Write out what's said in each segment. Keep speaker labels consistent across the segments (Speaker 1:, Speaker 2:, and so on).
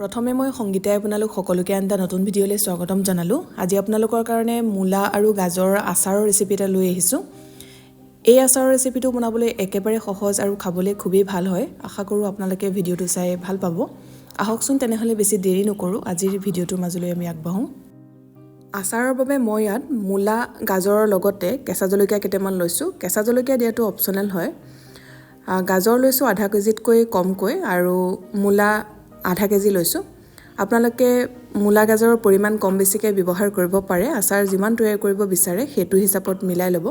Speaker 1: প্ৰথমে মই সংগীতাই আপোনালোক সকলোকে এটা নতুন ভিডিঅ'লৈ স্বাগতম জনালোঁ। আজি আপোনালোকৰ কাৰণে মূলা আৰু গাজৰ আচাৰৰ ৰেচিপি এটা লৈ আহিছোঁ। এই আচাৰৰ ৰেচিপিটো বনাবলৈ একেবাৰে সহজ আৰু খাবলৈ খুবেই ভাল হয়। আশা কৰোঁ আপোনালোকে ভিডিঅ'টো চাই ভাল পাব। আহকচোন তেনেহ'লে বেছি দেৰি নকৰোঁ, আজিৰ ভিডিঅ'টোৰ মাজলৈ আমি আগবাঢ়োঁ। আচাৰৰ বাবে মই ইয়াত মূলা গাজৰৰ লগতে কেঁচা জলকীয়া কেইটামান লৈছোঁ। কেঁচা জলকীয়া দিয়াটো অপচনেল হয়। গাজৰ লৈছোঁ আধা কেজিতকৈ কমকৈ আৰু মূলা আধা কেজি লৈছোঁ। আপোনালোকে মূলা গাজৰৰ পৰিমাণ কম বেছিকৈ ব্যৱহাৰ কৰিব পাৰে। আচাৰ যিমান তৈয়াৰ কৰিব বিচাৰে সেইটো হিচাপত মিলাই ল'ব।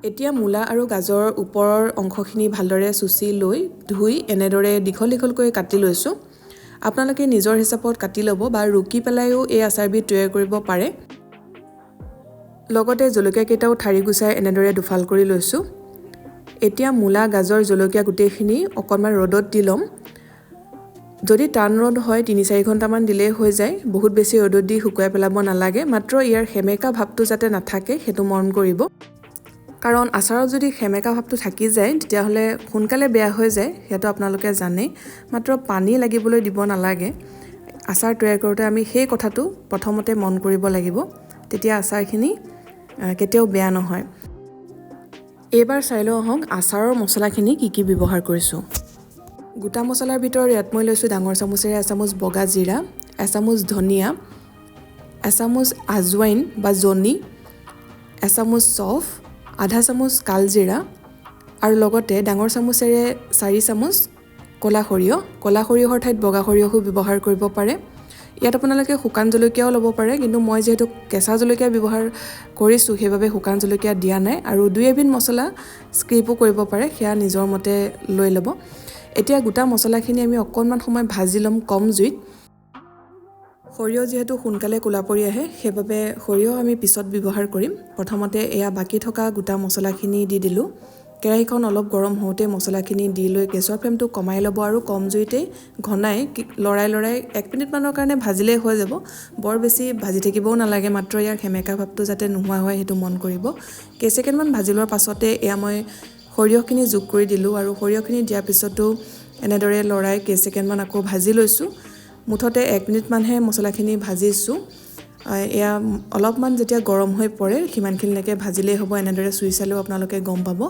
Speaker 1: এতিয়া মূলা আৰু গাজৰৰ ওপৰৰ অংশখিনি ভালদৰে চুচি লৈ ধুই এনেদৰে দীঘল দীঘলকৈ কাটি লৈছোঁ। আপোনালোকে নিজৰ হিচাপত কাটি ল'ব বা ৰুকি পেলাইও এই আচাৰবিধ তৈয়াৰ কৰিব পাৰে। লগতে জলকীয়াকেইটাও ঠাৰি গুচাই এনেদৰে দুফাল কৰি লৈছোঁ। এতিয়া মূলা গাজৰ জলকীয়া গোটেইখিনি অকণমান ৰ'দত দি ল'ম। যদি টান ৰ'দ হয় ৩-৪ ঘণ্টামান দিলেই হৈ যায়। বহুত বেছি ৰ'দত দি শুকুৱাই পেলাব নালাগে, মাত্ৰ ইয়াৰ সেমেকা ভাৱটো যাতে নাথাকে সেইটো মন কৰিব। কাৰণ আচাৰত যদি সেমেকা ভাৱটো থাকি যায় তেতিয়াহ'লে সোনকালে বেয়া হৈ যায়, সেইটো আপোনালোকে জানেই। মাত্ৰ পানী লাগিবলৈ দিব নালাগে। আচাৰ তৈয়াৰ কৰোঁতে আমি সেই কথাটো প্ৰথমতে মন কৰিব লাগিব, তেতিয়া আচাৰখিনি কেতিয়াও বেয়া নহয়। এইবাৰ চাই লওঁ আহক আচাৰৰ মছলাখিনি কি কি ব্যৱহাৰ কৰিছোঁ। গোটা মছলাৰ ভিতৰত ইয়াত মই লৈছোঁ ডাঙৰ চামুচেৰে এচামুচ বগা জিৰা, এচামুচ ধনিয়া, এচামুচ আজৱাইন বা জনি, এচামুচ চফ, আধা চামুচ কালজিৰা আৰু লগতে ডাঙৰ চামুচেৰে 4 চামুচ ক'লা সৰিয়হ। ক'লা সৰিয়হৰ ঠাইত বগা সৰিয়হো ব্যৱহাৰ কৰিব পাৰে। ইয়াত আপোনালোকে শুকান জলকীয়াও ল'ব পাৰে, কিন্তু মই যিহেতু কেঁচা জলকীয়া ব্যৱহাৰ কৰিছোঁ সেইবাবে শুকান জলকীয়া দিয়া নাই। আৰু 2-এবিধ মছলা স্কিপো কৰিব পাৰে, সেয়া নিজৰ মতে লৈ ল'ব। এতিয়া গোটা মছলাখিনি আমি অকণমান সময় ভাজি ল'ম কম জুইত। সৰিয়হ যিহেতু সোনকালে ক'লা পৰি আহে সেইবাবে সৰিয়হ আমি পিছত ব্যৱহাৰ কৰিম। প্ৰথমতে এয়া বাকী থকা গোটা মছলাখিনি দি দিলোঁ। কেৰাহীখন অলপ গৰম হওঁতে মছলাখিনি দি লৈ গেছৰ ফ্লেমটো কমাই ল'ব আৰু কম জুইতেই ঘনাই লৰাই 1 মিনিটমানৰ কাৰণে ভাজিলেই হৈ যাব। বৰ বেছি ভাজি থাকিবও নালাগে, মাত্ৰ ইয়াৰ সেমেকা ভাৱটো যাতে নোহোৱা হয় সেইটো মন কৰিব। কেইছেকেণ্ডমান ভাজি লোৱাৰ পাছতে এয়া মই সৰিয়হখিনি যোগ কৰি দিলোঁ আৰু সৰিয়হখিনি দিয়াৰ পিছতো এনেদৰে লৰাই কেইছেকেণ্ডমান আকৌ ভাজি লৈছোঁ। মুঠতে 1 মিনিটমানহে মছলাখিনি ভাজিছোঁ। এয়া অলপমান যেতিয়া গৰম হৈ পৰে সিমানখিনিলৈকে ভাজিলেই হ'ব। এনেদৰে চুই চালেও আপোনালোকে গম পাব।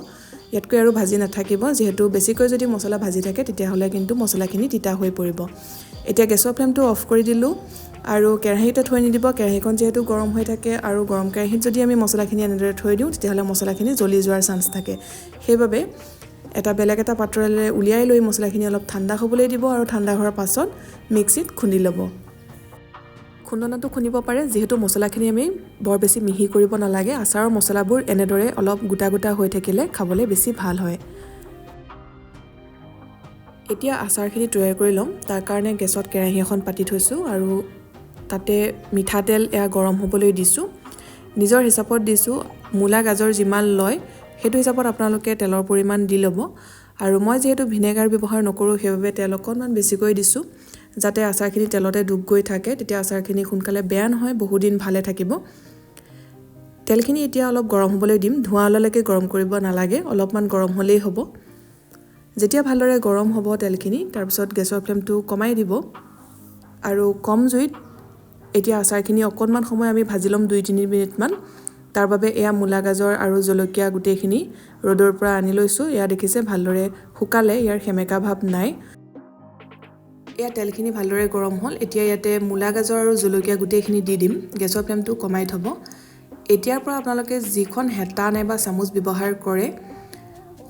Speaker 1: ইয়াতকৈ আৰু ভাজি নাথাকিব, যিহেতু বেছিকৈ যদি মছলা ভাজি থাকে তেতিয়াহ'লে কিন্তু মছলাখিনি তিতা হৈ পৰিব। এতিয়া গেছৰ ফ্লেমটো অফ কৰি দিলোঁ আৰু কেৰাহীতে থৈ নিদিব। কেৰাহীখন যিহেতু গৰম হৈ থাকে আৰু গৰম কেৰাহীত যদি আমি মছলাখিনি এনেদৰে থৈ দিওঁ তেতিয়াহ'লে মছলাখিনি জ্বলি যোৱাৰ চান্স থাকে। সেইবাবে বেলেগ এটা পাত্ৰলৈ উলিয়াই লৈ মছলাখিনি অলপ ঠাণ্ডা হ'বলৈ দিব আৰু ঠাণ্ডা হোৱাৰ পাছত মিক্সিত খুন্দি ল'ব। খুন্দনাটো খুন্দিব পাৰে, যিহেতু মছলাখিনি আমি বৰ বেছি মিহি কৰিব নালাগে। আচাৰৰ মছলাবোৰ এনেদৰে অলপ গোটা গোটা হৈ থাকিলে খাবলৈ বেছি ভাল হয়। এতিয়া আচাৰখিনি তৈয়াৰ কৰি ল'ম। তাৰ কাৰণে গেছত কেৰাহী এখন পাতি থৈছোঁ আৰু তাতে মিঠাতেল এয়া গৰম হ'বলৈ দিছোঁ। নিজৰ হিচাপত দিছোঁ। মূলা গাজৰ যিমান লয় সেইটো হিচাপত আপোনালোকে তেলৰ পৰিমাণ দি ল'ব। আৰু মই যিহেতু ভিনেগাৰ ব্যৱহাৰ নকৰোঁ সেইবাবে তেল অকণমান বেছিকৈ দিছোঁ, যাতে আচাৰখিনি তেলতে ডুব গৈ থাকে। তেতিয়া আচাৰখিনি সোনকালে বেয়া নহয়, বহুদিন ভালে থাকিব। তেলখিনি এতিয়া অলপ গৰম হ'বলৈ দিম। ধোঁৱা ওলালৈকে গৰম কৰিব নালাগে, অলপমান গৰম হ'লেই হ'ব। যেতিয়া ভালদৰে গৰম হ'ব তেলখিনি, তাৰপিছত গেছৰ ফ্লেমটো কমাই দিব আৰু কম জুইত এতিয়া আচাৰখিনি অকণমান সময় আমি ভাজি ল'ম 2-3 মিনিটমান। তাৰ বাবে এয়া মূলা গাজৰ আৰু জলকীয়া গোটেইখিনি ৰ'দৰ পৰা আনি লৈছোঁ। এয়া দেখিছে ভালদৰে শুকালে, ইয়াৰ সেমেকা ভাৱ নাই। এয়া তেলখিনি ভালদৰে গৰম হ'ল। এতিয়া ইয়াতে মূলা গাজৰ আৰু জলকীয়া গোটেইখিনি দি দিম। গেছৰ ফ্লেমটো কমাই থ'ব। এতিয়াৰ পৰা আপোনালোকে যিখন হেতা নাইবা চামুচ ব্যৱহাৰ কৰে,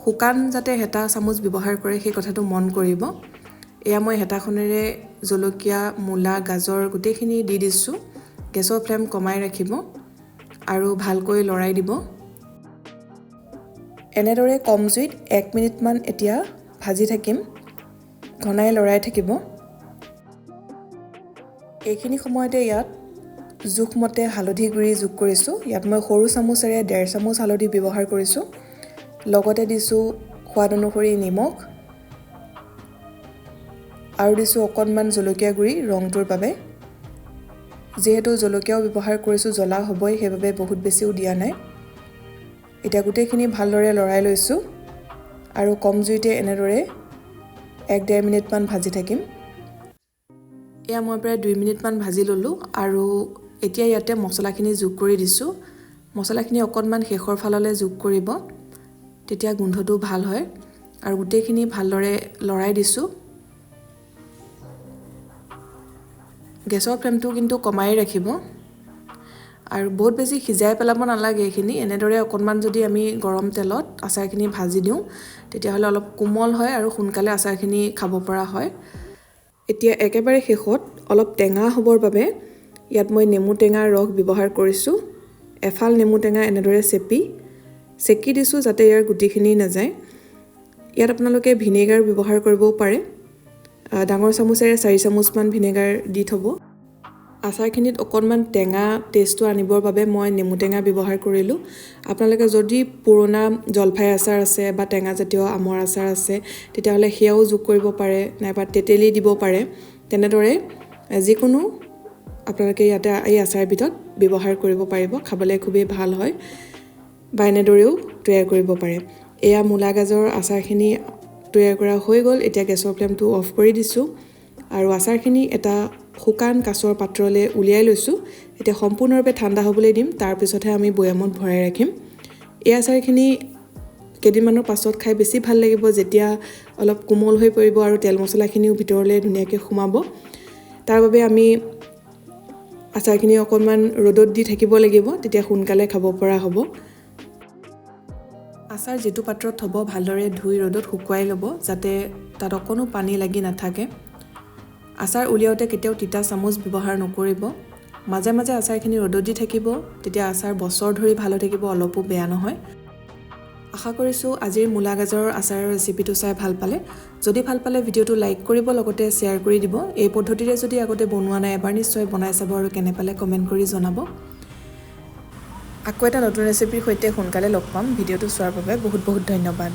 Speaker 1: শুকান যাতে হেতা চামুচ ব্যৱহাৰ কৰে সেই কথাটো মন কৰিব। এয়া মই হেতাখনেৰে জলকীয়া, মূলা, গাজৰ গোটেইখিনি দি দিছোঁ। গেছৰ ফ্লেম কমাই ৰাখিব আৰু ভালকৈ লৰাই দিব। এনেদৰে কম জুইত 1 মিনিটমান এতিয়া ভাজি থাকিম, ঘনাই লৰাই থাকিব। এইখিনি সময়তে ইয়াত জোখমতে হালধি গুড়ি যোগ কৰিছোঁ। ইয়াত মই সৰু চামুচেৰে 1.5 চামুচ হালধি ব্যৱহাৰ কৰিছোঁ। লগতে দিছোঁ সোৱাদ অনুসৰি নিমখ আৰু দিছোঁ অকণমান জলকীয়া গুড়ি ৰংটোৰ বাবে। যিহেতু জলকীয়াও ব্যৱহাৰ কৰিছোঁ, জ্বলা হ'বই, সেইবাবে বহুত বেছিও দিয়া নাই। এতিয়া গোটেইখিনি ভালদৰে লৰাই লৈছোঁ আৰু কম জুইতে এনেদৰে 1-1.5 মিনিটমান ভাজি থাকিম। এয়া মই প্ৰায় 2 মিনিটমান ভাজি ল'লোঁ আৰু এতিয়া ইয়াতে মছলাখিনি যোগ কৰি দিছোঁ। মছলাখিনি অকণমান শেষৰ ফাললৈ যোগ কৰিব, তেতিয়া গোন্ধটো ভাল হয়। আৰু গোটেইখিনি ভালদৰে লৰাই দিছোঁ। গেছৰ ফ্লেমটো কিন্তু কমাই ৰাখিব আৰু বহুত বেছি সিজাই পেলাব নালাগে। এইখিনি এনেদৰে অকণমান যদি আমি গৰম তেলত আচাৰখিনি ভাজি দিওঁ তেতিয়াহ'লে অলপ কোমল হয় আৰু সোনকালে আচাৰখিনি খাব পৰা হয়। এতিয়া একেবাৰে শেষত অলপ টেঙা হ'বৰ বাবে ইয়াত মই নেমু টেঙাৰ ৰস ব্যৱহাৰ কৰিছোঁ। এফাল নেমু টেঙা এনেদৰে চেকি দিছোঁ যাতে ইয়াৰ গুটিখিনি নাযায়। ইয়াত আপোনালোকে ভিনেগাৰ ব্যৱহাৰ কৰিবও পাৰে। ডাঙৰ চামুচেৰে 4 চামুচমান ভিনেগাৰ দি থ'ব। আচাৰখিনিত অকণমান টেঙা টেষ্টটো আনিবৰ বাবে মই নেমু টেঙা ব্যৱহাৰ কৰিলোঁ। আপোনালোকে যদি পুৰণা জলফাই আচাৰ আছে বা টেঙাজাতীয় আমৰ আচাৰ আছে তেতিয়াহ'লে সেয়াও যোগ কৰিব পাৰে, নাইবা তেতেলী দিব পাৰে। তেনেদৰে যিকোনো আপোনালোকে ইয়াতে এই আচাৰবিধত ব্যৱহাৰ কৰিব পাৰিব। খাবলৈ খুবেই ভাল হয় বা এনেদৰেও তৈয়াৰ কৰিব পাৰে। এয়া মূলা গাজৰ আচাৰখিনি তৈয়াৰ কৰা হৈ গ'ল। এতিয়া গেছৰ ফ্লেমটো অফ কৰি দিছোঁ আৰু আচাৰখিনি এটা শুকান কাঁচৰ পাত্ৰলৈ উলিয়াই লৈছোঁ। এতিয়া সম্পূৰ্ণৰূপে ঠাণ্ডা হ'বলৈ দিম, তাৰপিছতহে আমি বৈয়ামত ভৰাই ৰাখিম। এই আচাৰখিনি কেইদিনমানৰ পাছত খাই বেছি ভাল লাগিব, যেতিয়া অলপ কোমল হৈ পৰিব আৰু তেল মছলাখিনিও ভিতৰলৈ ধুনীয়াকৈ সোমাব। তাৰ বাবে আমি আচাৰখিনি অকণমান ৰ'দত দি থাকিব লাগিব, তেতিয়া সোনকালে খাব পৰা হ'ব। আচাৰ যিটো পাত্ৰত থ'ব ভালদৰে ধুই ৰ'দত শুকুৱাই ল'ব, যাতে তাত অকণো পানী লাগি নাথাকে। আচাৰ উলিয়াওঁতে কেতিয়াও তিতা চামুচ ব্যৱহাৰ নকৰিব। মাজে মাজে আচাৰখিনি ৰ'দত দি থাকিব, তেতিয়া আচাৰ বছৰ ধৰি ভাল হৈ থাকিব, অলপো বেয়া নহয়। আশা কৰিছোঁ আজিৰ মূলা গাজৰৰ আচাৰৰ ৰেচিপিটো চাই ভাল পালে। যদি ভাল পালে ভিডিঅ'টো লাইক কৰিব, লগতে শ্বেয়াৰ কৰি দিব। এই পদ্ধতিৰে যদি আগতে বনোৱা নাই এবাৰ নিশ্চয় বনাই চাব আৰু কেনে পালে কমেণ্ট কৰি জনাব। আকৌ এটা নতুন ৰেচিপিৰ সৈতে সোনকালে লগ পাম। ভিডিঅ'টো চোৱাৰ বাবে বহুত বহুত ধন্যবাদ।